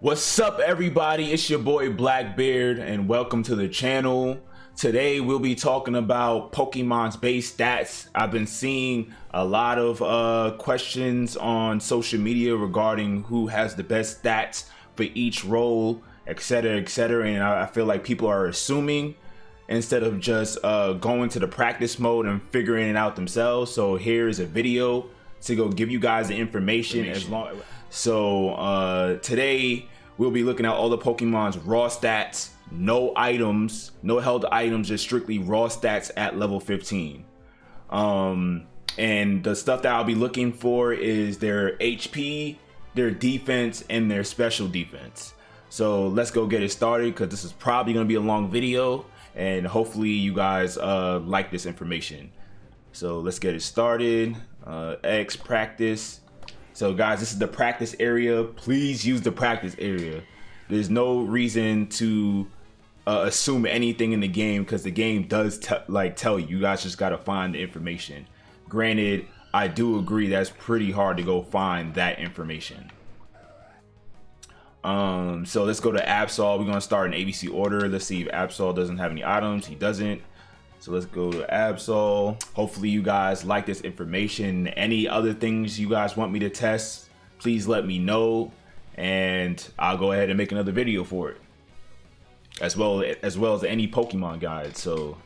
What's up, everybody? It's your boy Blackbeard and welcome to the channel. Today we'll be talking about Pokemon's base stats. I've been seeing a lot of questions on social media regarding who has the best stats for each role, etc, and I feel like people are assuming instead of just going to the practice mode and figuring it out themselves. So here's a video to go give you guys the information. Today we'll be looking at all the Pokemon's raw stats, no items, no held items, just strictly raw stats at level 15. And the stuff that I'll be looking for is their HP, their defense, and their special defense. So let's go get it started, because this is probably going to be a long video and hopefully you guys like this information. So let's get it started. X practice. So guys, this is the practice area. Please use the practice area. There's no reason to assume anything in the game, because the game does tell you. You guys just gotta find the information. Granted, I do agree that's pretty hard to go find that information. So let's go to Absol. We're gonna start in ABC order. Let's see if Absol doesn't have any items. He doesn't. So let's go to Absol. Hopefully you guys like this information. Any other things you guys want me to test, please let me know, and I'll go ahead and make another video for it, as well as any Pokemon guide. So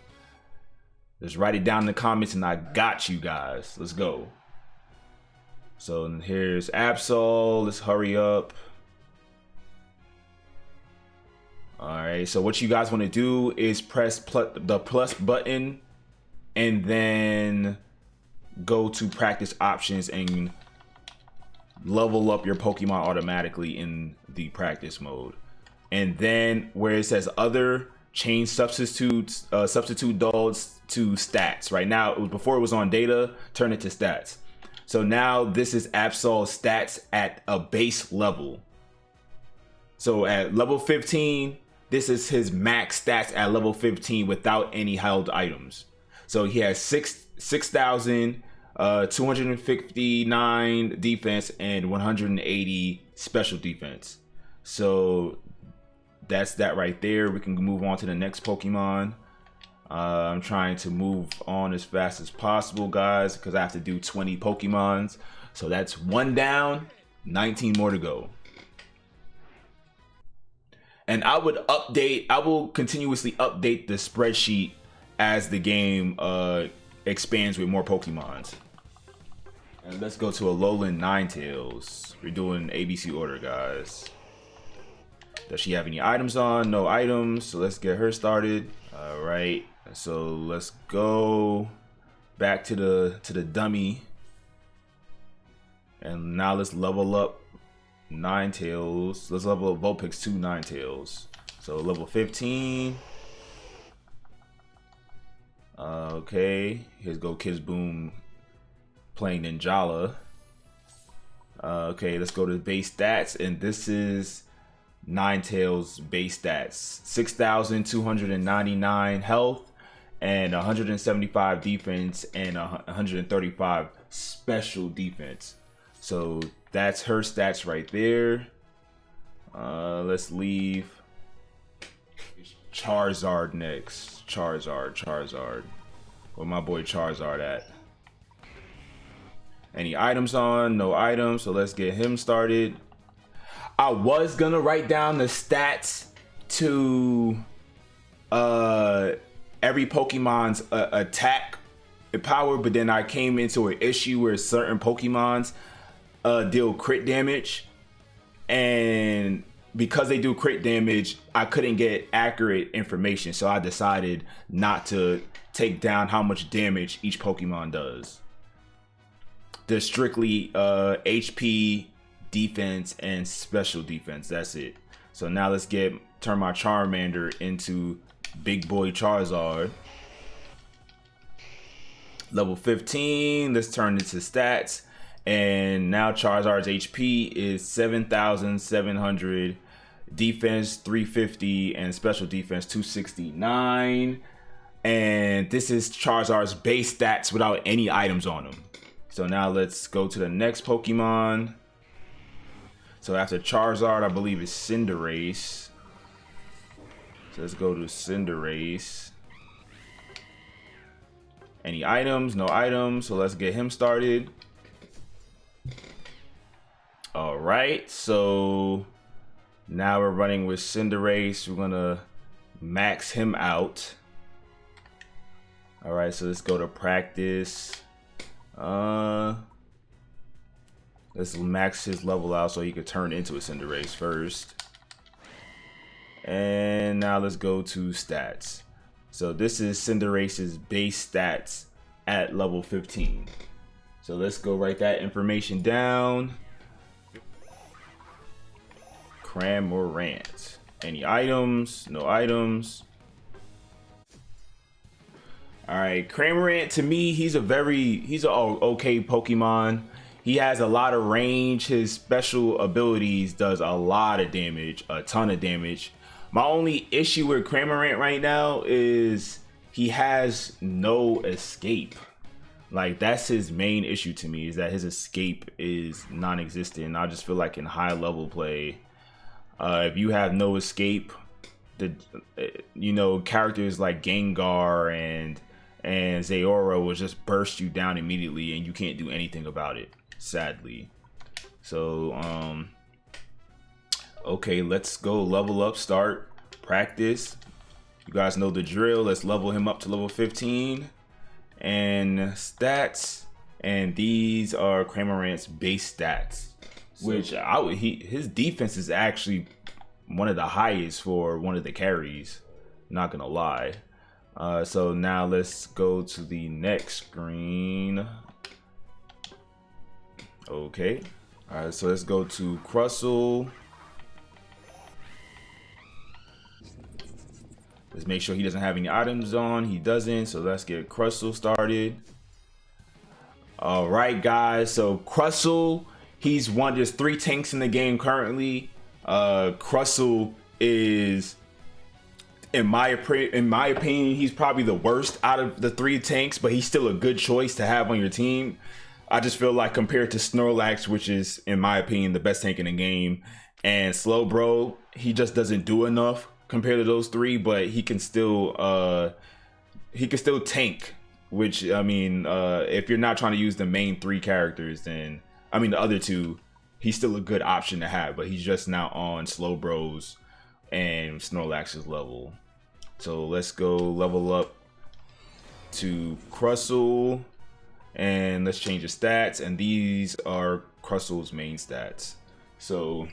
just write it down in the comments and I got you guys. Let's go. So here's Absol. Let's hurry up. Alright, so what you guys want to do is press the plus button and then go to practice options and level up your Pokemon automatically in the practice mode. And then where it says other, change substitute dolls to stats. Right now, before it was on data, turn it to stats. So now this is Absol's stats at a base level. So at level 15, this is his max stats at level 15 without any held items. So he has 6,259 defense and 180 special defense. So that's that right there. We can move on to the next Pokemon. I'm trying to move on as fast as possible, guys, because I have to do 20 Pokemons. So that's one down, 19 more to go. And I will continuously update the spreadsheet as the game expands with more Pokemons. And let's go to Alolan Ninetails. We're doing ABC order, guys. Does she have any items on? No items. So let's get her started. All right. So let's go back to the dummy. And now let's level up Ninetails. Let's level up Vulpix to Ninetails. So level 15. Okay, here's go Kids Boom playing Ninjala. Okay, let's go to base stats, and this is Ninetails base stats: 6,299 health and 175 defense and 135 special defense. So that's her stats right there. Let's leave Charizard next. Charizard. Where my boy Charizard at? Any items on? No items. So let's get him started. I was gonna write down the stats to every Pokemon's attack power, but then I came into an issue where certain Pokemon's deal crit damage, and because they do crit damage, I couldn't get accurate information, so I decided not to take down how much damage each Pokemon does. They're strictly HP, defense, and special defense. That's it. So now let's turn my Charmander into big boy Charizard. Level 15. Let's turn it to stats. And now Charizard's HP is 7,700, defense 350, and special defense 269. And this is Charizard's base stats without any items on him. So now let's go to the next Pokemon. So after Charizard, I believe it's Cinderace. So let's go to Cinderace. Any items? No items. So let's get him started. All right. So now we're running with Cinderace. We're gonna max him out. All right. So let's go to practice. Let's max his level out so he could turn into a Cinderace first. And now let's go to stats. So this is Cinderace's base stats at level 15. So let's go write that information down. Cramorant. Any items? No items. All right, Cramorant, to me, he's an okay Pokemon. He has a lot of range. His special abilities does a lot of damage, a ton of damage. My only issue with Cramorant right now is he has no escape. Like, that's his main issue to me, is that his escape is non-existent. I just feel like in high level play, if you have no escape, characters like Gengar and Zeraora will just burst you down immediately and you can't do anything about it, sadly. So okay, let's go level up, start practice. You guys know the drill. Let's level him up to level 15 and stats, and these are Cramorant's base stats, which his defense is actually one of the highest for one of the carries, not gonna lie. So now let's go to the next screen. Okay. All right, so let's go to Crustle. Let's make sure he doesn't have any items on. He doesn't, so let's get Crustle started. All right, guys, so Crustle, there's 3 tanks in the game currently. Crustle is, in my opinion, he's probably the worst out of the 3 tanks, but he's still a good choice to have on your team. I just feel like compared to Snorlax, which is, in my opinion, the best tank in the game, and Slowbro, he just doesn't do enough compared to those 3, but he can still tank, which, I mean, if you're not trying to use the main 3 characters, then, I mean, the other 2, he's still a good option to have, but he's just now on Slowbro's and Snorlax's level. So let's go level up to Crustle, and let's change the stats, and these are Crustle's main stats. So,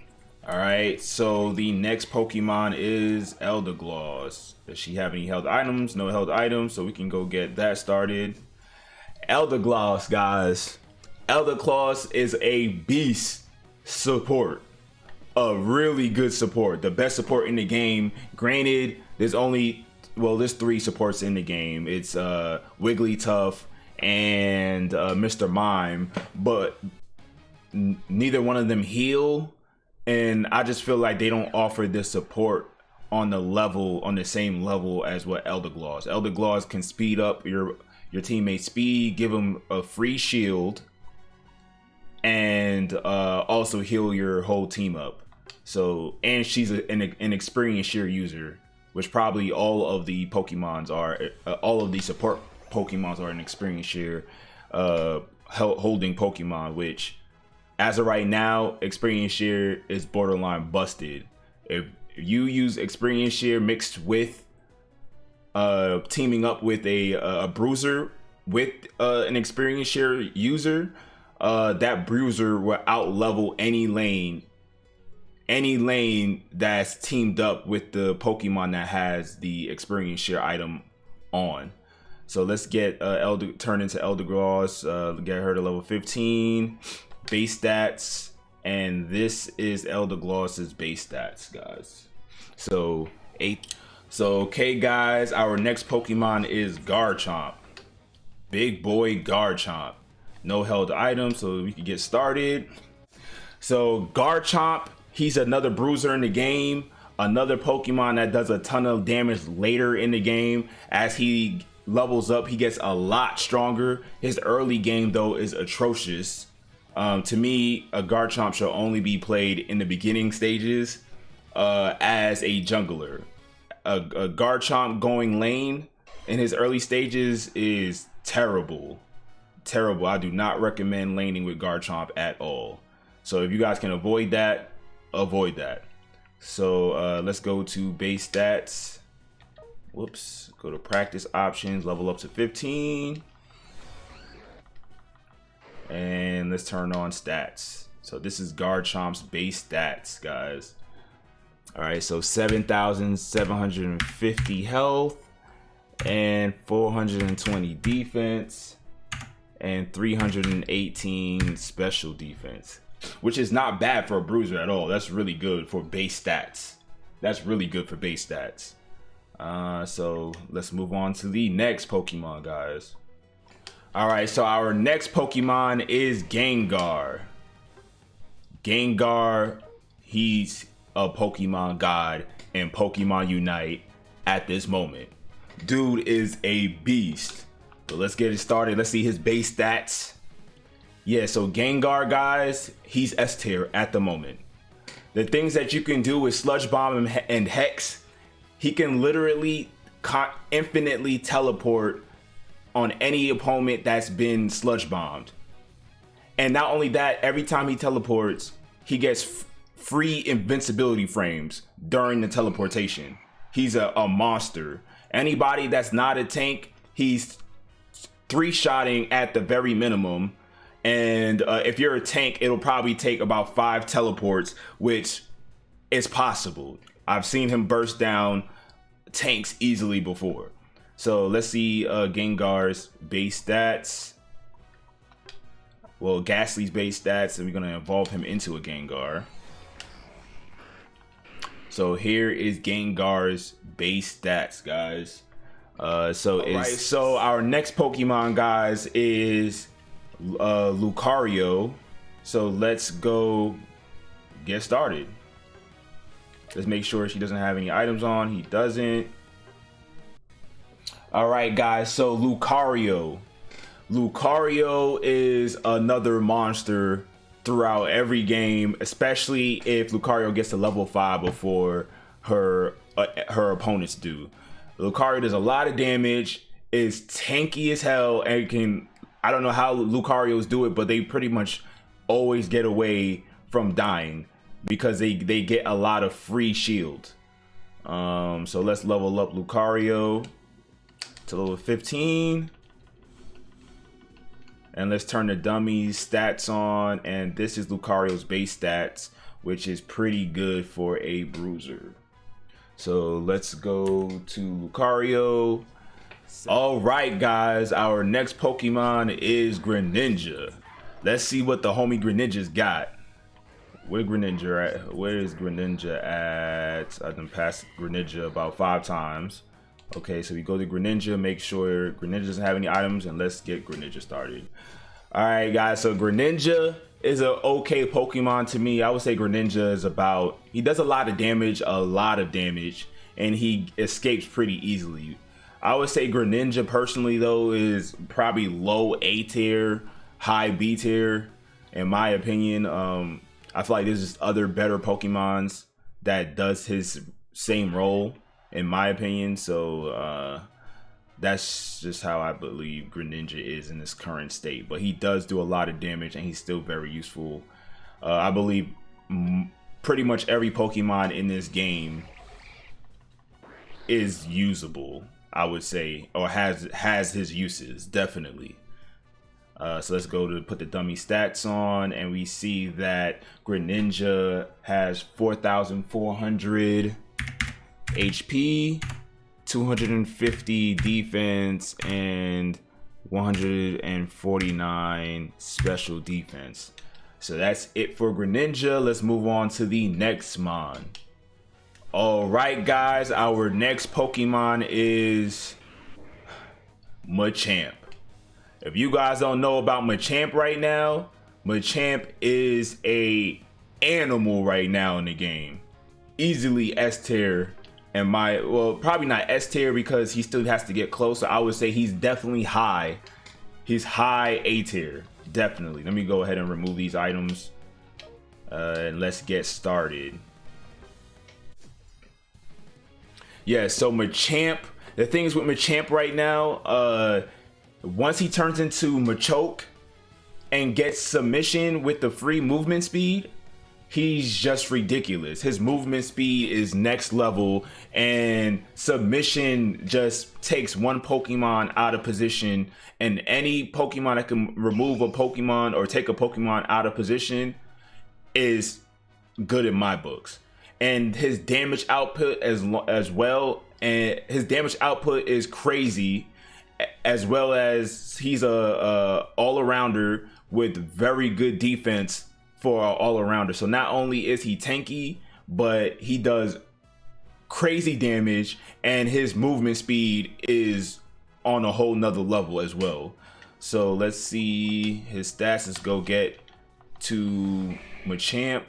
all right, so the next Pokemon is Eldegoss. Does she have any held items? No held items, so we can go get that started. Eldegoss, guys. Eldegoss is a beast support. A really good support. The best support in the game. Granted, there's 3 supports in the game. It's Wigglytuff and Mr.Mime, but neither one of them heal, and I just feel like they don't offer this support on the same level as what Eldegoss. Eldegoss can speed up your teammate's speed, give them a free shield, and also heal your whole team up. So, and she's an experienced sheer user, which probably all of the Pokemons are. All of the support Pokemons are an experienced sheer holding Pokemon, which, as of right now, experience sheer is borderline busted. If you use experience sheer mixed with teaming up with a bruiser with an experience sheer user, that bruiser will out level any lane that's teamed up with the Pokemon that has the experience share item on. So let's get turn into Eldegoss, get her to level 15, base stats, and this is Eldegoss's base stats, guys. So okay, guys, our next Pokemon is Garchomp. Big boy Garchomp. No held items, so we can get started. So Garchomp, he's another bruiser in the game, another Pokemon that does a ton of damage later in the game. As he levels up, he gets a lot stronger. His early game, though, is atrocious. To me, a Garchomp should only be played in the beginning stages as a jungler. A Garchomp going lane in his early stages is terrible. Terrible. I do not recommend laning with Garchomp at all. So if you guys can avoid that, avoid that. So let's go to base stats. Whoops. Go to practice options, level up to 15. And let's turn on stats. So this is Garchomp's base stats, guys. All right, so 7,750 health and 420 defense and 318 special defense, which is not bad for a bruiser at all. That's really good for base stats. That's really good for base stats. So let's move on to the next Pokemon, guys. All right, so our next Pokemon is Gengar. Gengar, he's a Pokemon god in Pokemon Unite at this moment. Dude is a beast. So let's get it started. Let's see his base stats. Yeah, so Gengar, guys, he's S tier at the moment. The things that you can do with Sludge Bomb and Hex, he can literally infinitely teleport on any opponent that's been sludge bombed. And not only that, every time he teleports, he gets free invincibility frames during the teleportation. He's a monster. Anybody that's not a tank, he's 3-shotting at the very minimum. And if you're a tank, it'll probably take about 5 teleports, which is possible. I've seen him burst down tanks easily before. So let's see Gengar's base stats. Well, Ghastly's base stats, and we're gonna evolve him into a Gengar. So here is Gengar's base stats, guys. So our next Pokemon, guys, is Lucario. So let's go get started. Let's make sure she doesn't have any items on. He doesn't. All right, guys, so Lucario is another monster throughout every game, especially if Lucario gets to level 5 before her opponents do. Lucario does a lot of damage, is tanky as hell, and I don't know how Lucarios do it, but they pretty much always get away from dying because they get a lot of free shield. So let's level up Lucario to level 15, and let's turn the dummies stats on, and this is Lucario's base stats, which is pretty good for a bruiser. So let's go to Lucario. All right, guys, our next Pokemon is Greninja. Let's see what the homie Greninja's got. Where is Greninja at? I've done passed Greninja about 5 times. Okay, so we go to Greninja, make sure Greninja doesn't have any items, and let's get Greninja started. All right, guys, so Greninja is an okay Pokemon to me. I would say Greninja is he does a lot of damage, and he escapes pretty easily. I would say Greninja, personally, though, is probably low A tier, high B tier, in my opinion. I feel like there's just other better Pokemons that does his same role, in my opinion. So that's just how I believe Greninja is in this current state. But he does do a lot of damage, and he's still very useful. I believe pretty much every Pokemon in this game is usable, I would say, or has his uses, definitely. So let's go to put the dummy stats on, and we see that Greninja has 4,400 HP, 250 defense, and 149 special defense. So that's it for Greninja. Let's move on to the next mon. All right, guys, our next Pokemon is Machamp. If you guys don't know about Machamp right now, Machamp is a animal right now in the game. Easily S tier, and well, probably not S tier because he still has to get closer. I would say he's definitely high. He's high A tier, definitely. Let me go ahead and remove these items. And let's get started. Yeah, so Machamp, the thing is with Machamp right now, once he turns into Machoke and gets submission with the free movement speed, he's just ridiculous. His movement speed is next level, and submission just takes one Pokemon out of position, and any Pokemon that can remove a Pokemon or take a Pokemon out of position is good in my books. And his damage output as well, and his damage output is crazy, as well as he's a all-arounder with very good defense for an all-arounder. So not only is he tanky, but he does crazy damage, and his movement speed is on a whole nother level as well. So let's see his stats. Let's go get to Machamp,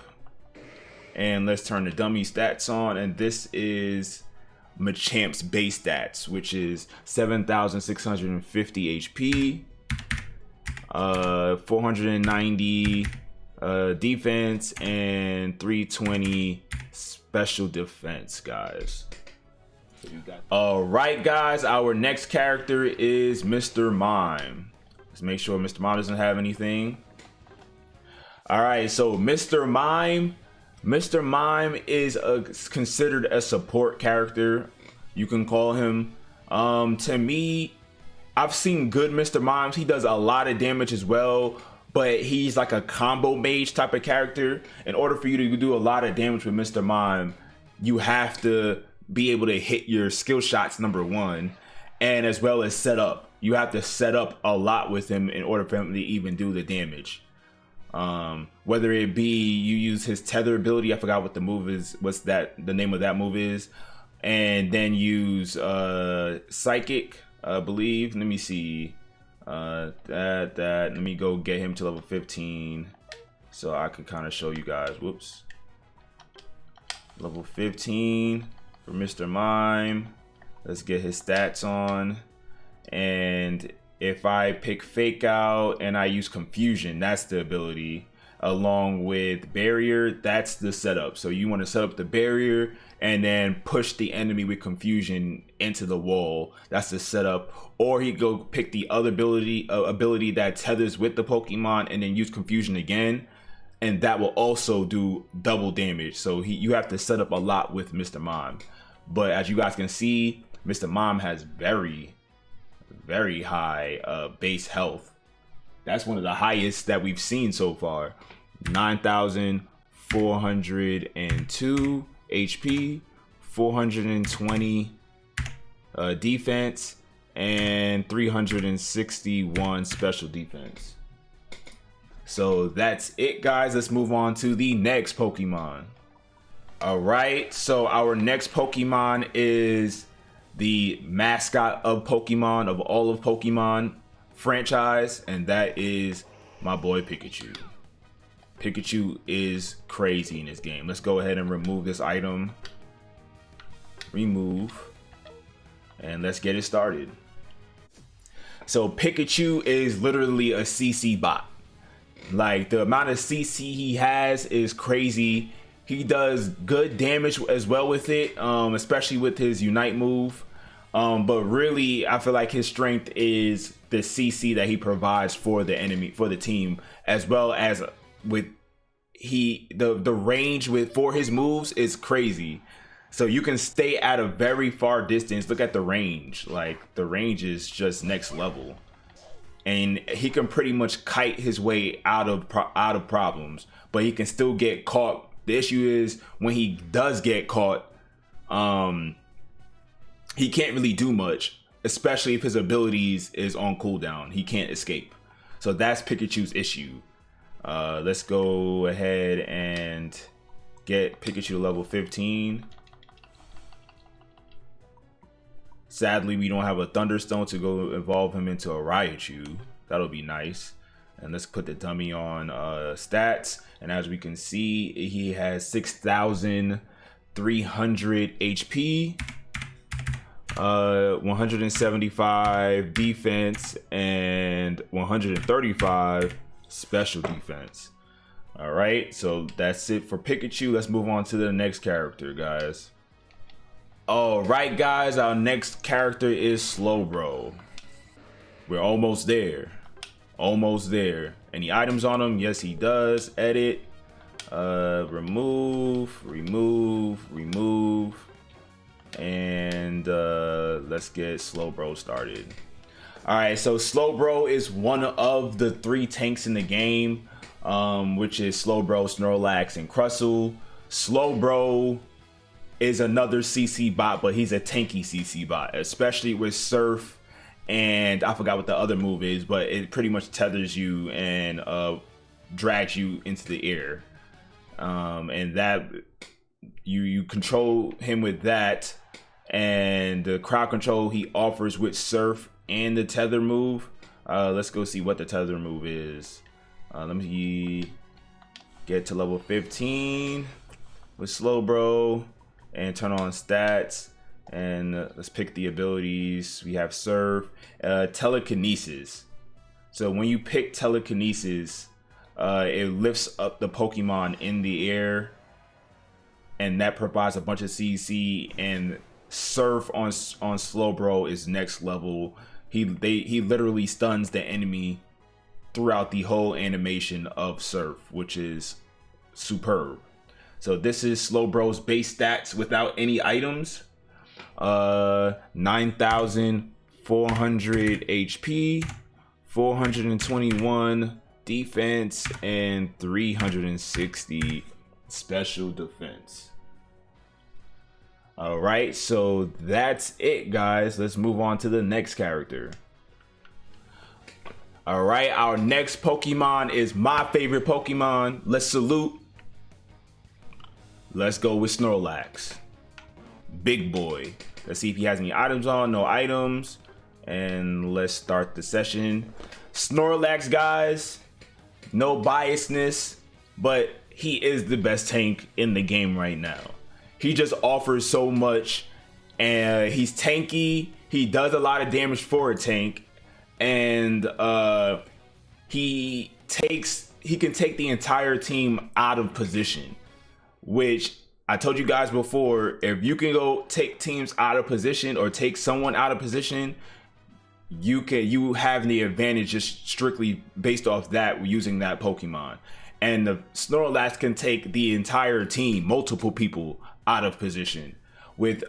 and let's turn the dummy stats on, and this is Machamp's base stats, which is 7,650 HP, 490 defense, and 320 special defense, guys. All right, guys, our next character is Mr. Mime. Let's make sure Mr. Mime doesn't have anything. All right, so Mr. Mime is considered a support character, you can call him. To me, I've seen good Mr. Mimes. He does a lot of damage as well, but he's like a combo mage type of character. In order for you to do a lot of damage with Mr. Mime, you have to be able to hit your skill shots, number one, and as well as set up. You have to set up a lot with him in order for him to even do the damage. Whether it be you use his tether ability, I forgot what the move is, the name of that move is, and then use psychic, I believe. Let me see. Let me go get him to level 15 so I can kind of show you guys. Whoops. Level 15 for Mr. Mime. Let's get his stats on. And if I pick Fake Out and I use Confusion, that's the ability, along with Barrier, that's the setup. So you want to set up the barrier and then push the enemy with Confusion into the wall. That's the setup. Or he go pick the other ability that tethers with the Pokemon and then use Confusion again, and that will also do double damage. So you have to set up a lot with Mr. Mime. But as you guys can see, Mr. Mime has very high base health. That's one of the highest that we've seen so far. 9,402 HP, 420 defense, and 361 special defense. So that's it, guys. Let's move on to the next Pokemon. All right, so our next Pokemon is the mascot of Pokemon, of all of Pokemon franchise, and that is my boy Pikachu. Pikachu is crazy in this game. Let's go ahead and remove this item. Remove. And let's get it started. So Pikachu is literally a CC bot. Like, the amount of CC he has is crazy. He does good damage as well with it, especially with his Unite move. But really, I feel like his strength is the CC that he provides for the enemy, for the team, as well as with the range for his moves is crazy. So you can stay at a very far distance. Look at the range. Like, the range is just next level. And he can pretty much kite his way out of problems, but he can still get caught. The issue is when he does get caught, he can't really do much, especially if his abilities is on cooldown. He can't escape. So that's Pikachu's issue. Let's go ahead and get Pikachu to level 15. Sadly, we don't have a Thunderstone to go evolve him into a Raichu. That'll be nice. And let's put the dummy on stats. And as we can see, he has 6,300 HP, 175 defense, and 135 special defense. All right, so that's it for Pikachu. Let's move on to the next character, guys. All right, guys, our next character is Slowbro. We're almost there. Almost there. Any items on him? Yes, he does. Edit. Remove. And let's get Slowbro started. All right, so Slowbro is one of the 3 tanks in the game, which is Slowbro, Snorlax, and Crustle. Slowbro is another CC bot, but he's a tanky CC bot, especially with Surf, and I forgot what the other move is, but it pretty much tethers you and drags you into the air, and that you control him with that, and the crowd control he offers with Surf and the tether move. Let's go see what the tether move is. Let me get to level 15 with Slowbro and turn on stats, and let's pick the abilities. We have Surf, Telekinesis. So when you pick Telekinesis, it lifts up the Pokemon in the air, and that provides a bunch of CC. And Surf on Slowbro is next level. He literally stuns the enemy throughout the whole animation of Surf, which is superb. So this is Slowbro's base stats without any items. 9,400 HP, 421 defense, and 360 special defense. All right, so that's it, guys. Let's move on to the next character. All right, our next Pokemon is my favorite Pokemon. Let's salute. Let's go with Snorlax. Big boy. Let's see if he has any items on. No items. And let's start the session. Snorlax, guys. No biasness, but he is the best tank in the game right now. He just offers so much, and he's tanky. He does a lot of damage for a tank, and he can take the entire team out of position, which I told you guys before. If you can go take teams out of position or take someone out of position, you have the advantage just strictly based off that, using that Pokemon. And the Snorlax can take the entire team, multiple people, out of position with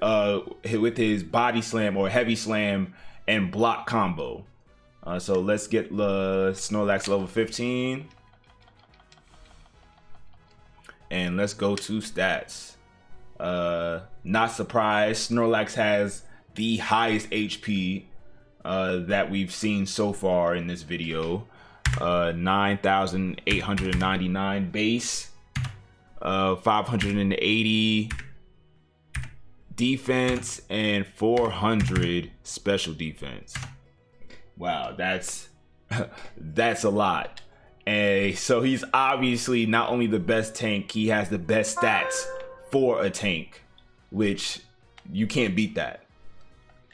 his body slam or heavy slam and block combo. So let's get the Snorlax level 15. And let's go to stats. Not surprised, Snorlax has the highest HP that we've seen so far in this video. 9,899 base, 580 defense, and 400 special defense. Wow, that's a lot. And so he's obviously not only the best tank, he has the best stats for a tank, which you can't beat that.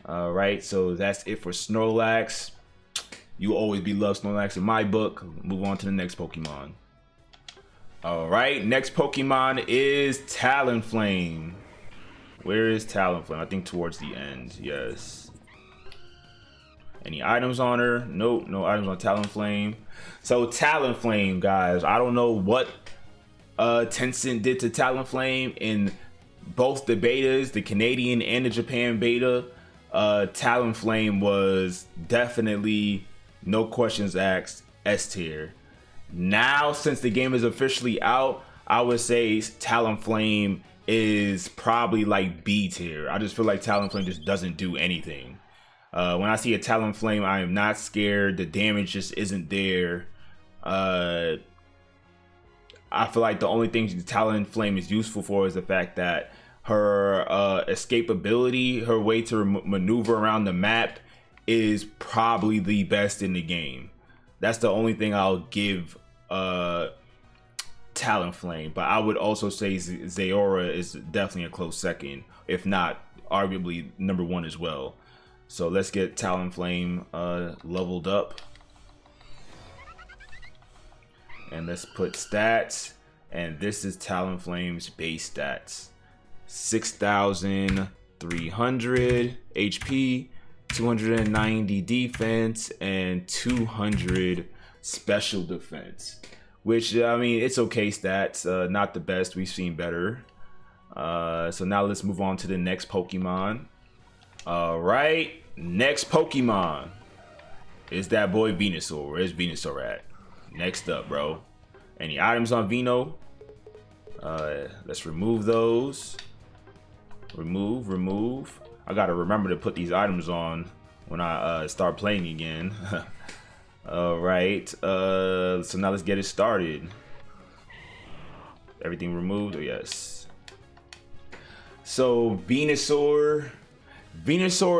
All right, so that's it for Snorlax. You always be loved, Snorlax, in my book. Move on to the next Pokemon. All right, next Pokemon is Talonflame. Where is Talonflame? I think towards the end, yes. Any items on her? Nope, no items on Talonflame. So Talonflame, guys, I don't know what Tencent did to Talonflame in both the betas, the Canadian and the Japan beta. Talonflame was definitely, no questions asked, S tier. Now, since the game is officially out, I would say Talonflame is probably like B tier. I just feel like Talonflame just doesn't do anything. When I see a Talonflame, I am not scared. The damage just isn't there. I feel like the only thing Talonflame is useful for is the fact that her escapability, her way to maneuver around the map, is probably the best in the game. That's the only thing I'll give Talonflame. But I would also say Zeraora is definitely a close second, if not arguably number one as well. So let's get Talonflame leveled up. And let's put stats. And this is Talonflame's base stats. 6,300 HP, 290 defense, and 200 special defense. Which, I mean, it's okay stats. Not the best. We've seen better. So now let's move on to the next Pokemon. Alright, next Pokemon is that boy Venusaur. Where's Venusaur at? Next up, bro. Any items on Veno? Let's remove those. Remove. I gotta remember to put these items on when I start playing again. Alright, so now let's get it started. Everything removed? Oh, yes. So Venusaur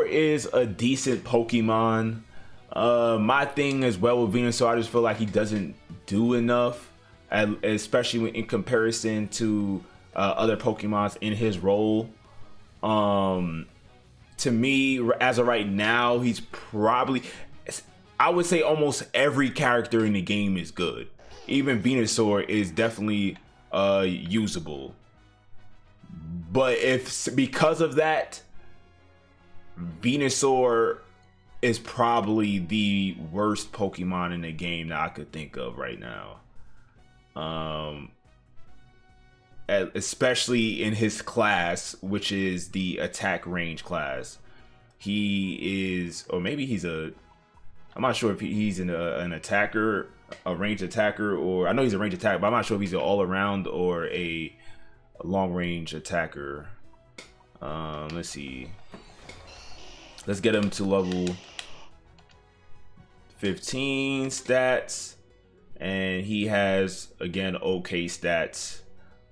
is a decent Pokemon. My thing as well with Venusaur, I just feel like he doesn't do enough, especially in comparison to other Pokemons in his role. To me, as of right now, he's probably, I would say almost every character in the game is good. Even Venusaur is definitely usable. But because of that, Venusaur is probably the worst Pokemon in the game that I could think of right now. Especially in his class, which is the attack range class. He is, or maybe he's I'm not sure if he's an attacker, a range attacker, or I know he's a range attacker, but I'm not sure if he's an all around or a long range attacker. Let's see. Let's get him to level 15 stats, and he has, again, okay stats.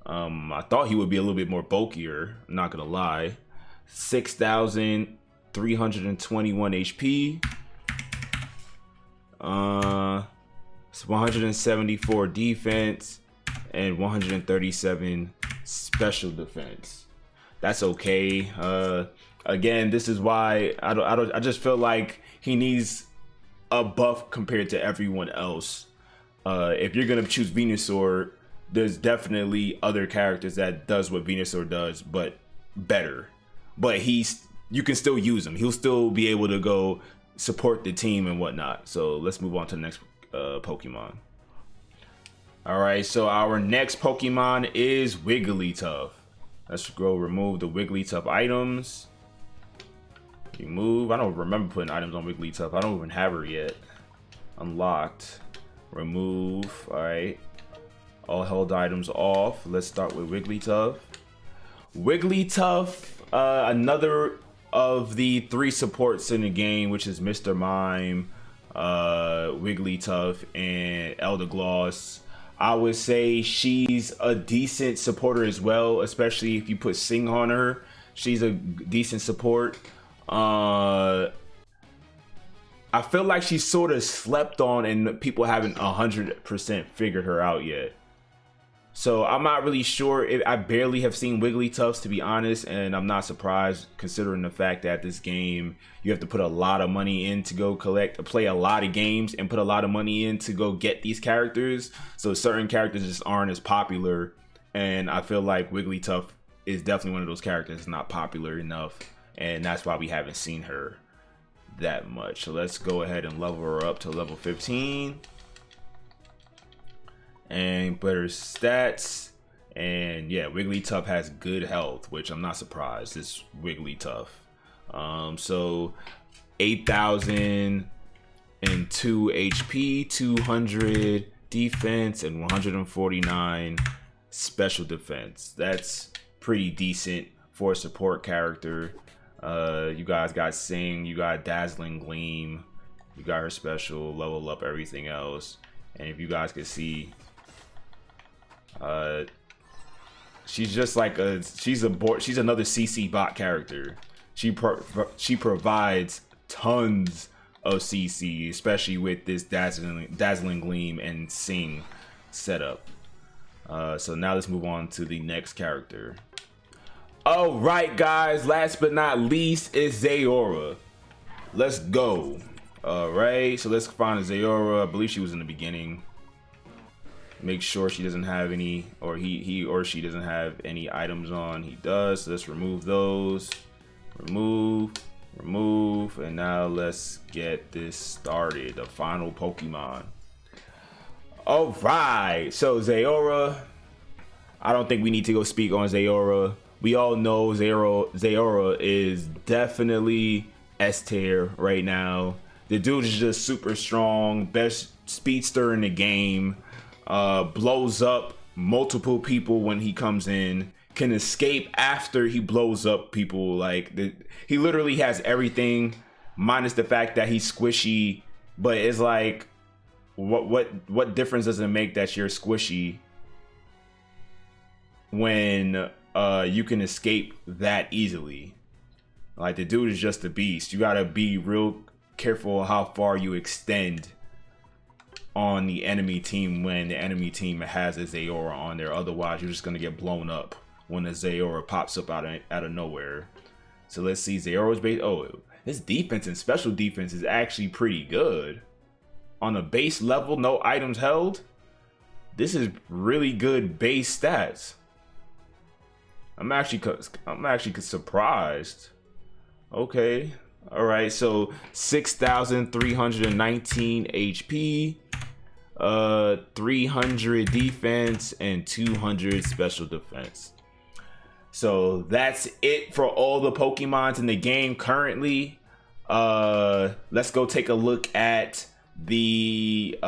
I thought he would be a little bit more bulkier, I'm not gonna lie. 6,321 HP. 174 defense and 137 special defense. That's okay. Again, this is why I just feel like he needs a buff compared to everyone else. If you're gonna choose Venusaur, there's definitely other characters that does what Venusaur does, but better. But you can still use him. He'll still be able to go support the team and whatnot. So let's move on to the next Pokemon. All right, so our next Pokemon is Wigglytuff. Let's go remove the Wigglytuff items. Remove. I don't remember putting items on Wigglytuff. I don't even have her yet. Unlocked. Remove. All right. All held items off. Let's start with Wigglytuff. Wigglytuff, another of the 3 supports in the game, which is Mr.Mime, Wigglytuff, and Eldegoss. I would say she's a decent supporter as well, especially if you put Sing on her. She's a decent support. I feel like she's sort of slept on and people haven't 100% figured her out yet. So I'm not really sure. I barely have seen Wigglytuffs, to be honest, and I'm not surprised considering the fact that this game, you have to put a lot of money in to go play a lot of games and put a lot of money in to go get these characters. So certain characters just aren't as popular, and I feel like Wigglytuff is definitely one of those characters that's not popular enough, and that's why we haven't seen her that much. So let's go ahead and level her up to level 15. And better stats, and yeah, Wigglytuff has good health, which I'm not surprised. It's Wigglytuff. So 8,002 HP, 200 defense, and 149 special defense. That's pretty decent for a support character. You guys got Sing, you got Dazzling Gleam, you got her special, level up everything else, and if you guys can see, she's just like she's another CC bot character. She provides tons of CC, especially with this Dazzling Gleam and Sing setup. So now let's move on to the next character. All right, guys, last but not least is Zeraora. Let's go. All right, so let's find Zeraora. I believe she was in the beginning. Make sure she doesn't have any, or he or she doesn't have any items on. He does. So let's remove those. Remove, and now let's get this started. The final Pokemon. All right, so Zeraora. I don't think we need to go speak on Zeraora. We all know Zeraora is definitely S tier right now. The dude is just super strong, best speedster in the game. Blows up multiple people when he comes in. Can escape after he blows up people. Like he literally has everything, minus the fact that he's squishy. But it's like, what difference does it make that you're squishy when you can escape that easily? Like, the dude is just a beast. You gotta be real careful how far you extend on the enemy team when the enemy team has a Zeraora on there. Otherwise, you're just gonna get blown up when a Zeraora pops up out of nowhere. So let's see, Zeraora's base. Oh, his defense and special defense is actually pretty good. On a base level, no items held. This is really good base stats. I'm actually surprised. Okay, all right. So 6,319 HP, 300 defense, and 200 special defense. So that's it for all the Pokemons in the game currently. Let's go take a look at the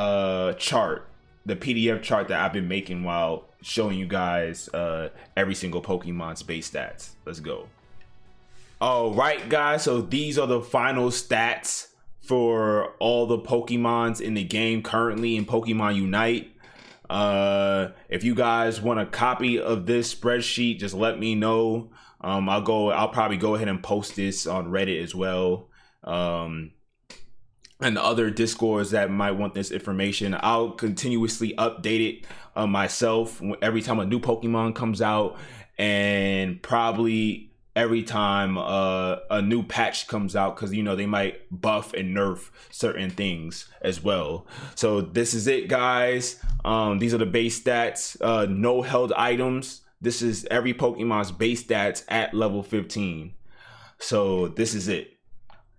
chart, the PDF chart that I've been making while showing you guys every single Pokemon's base stats. Let's go. All right, guys, so these are the final stats for all the Pokemons in the game currently in Pokemon Unite. If you guys want a copy of this spreadsheet, just let me know. I'll probably go ahead and post this on Reddit as well. And other Discords that might want this information. I'll continuously update it myself every time a new Pokemon comes out, and probably every time a new patch comes out, because you know they might buff and nerf certain things as well. So this is it, guys. These are the base stats. No held items. This is every Pokemon's base stats at level 15. So this is it.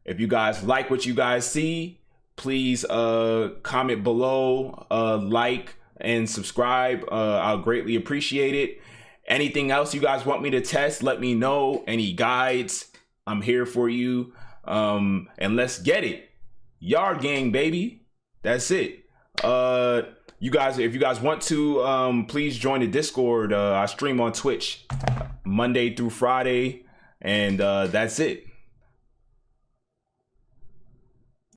If you guys like what you guys see, please comment below, like and subscribe. I'll greatly appreciate it. Anything else you guys want me to test, let me know. Any guides, I'm here for you. And let's get it. Yard gang, baby. That's it. You guys, if you guys want to, please join the Discord. I stream on Twitch Monday through Friday, and that's it.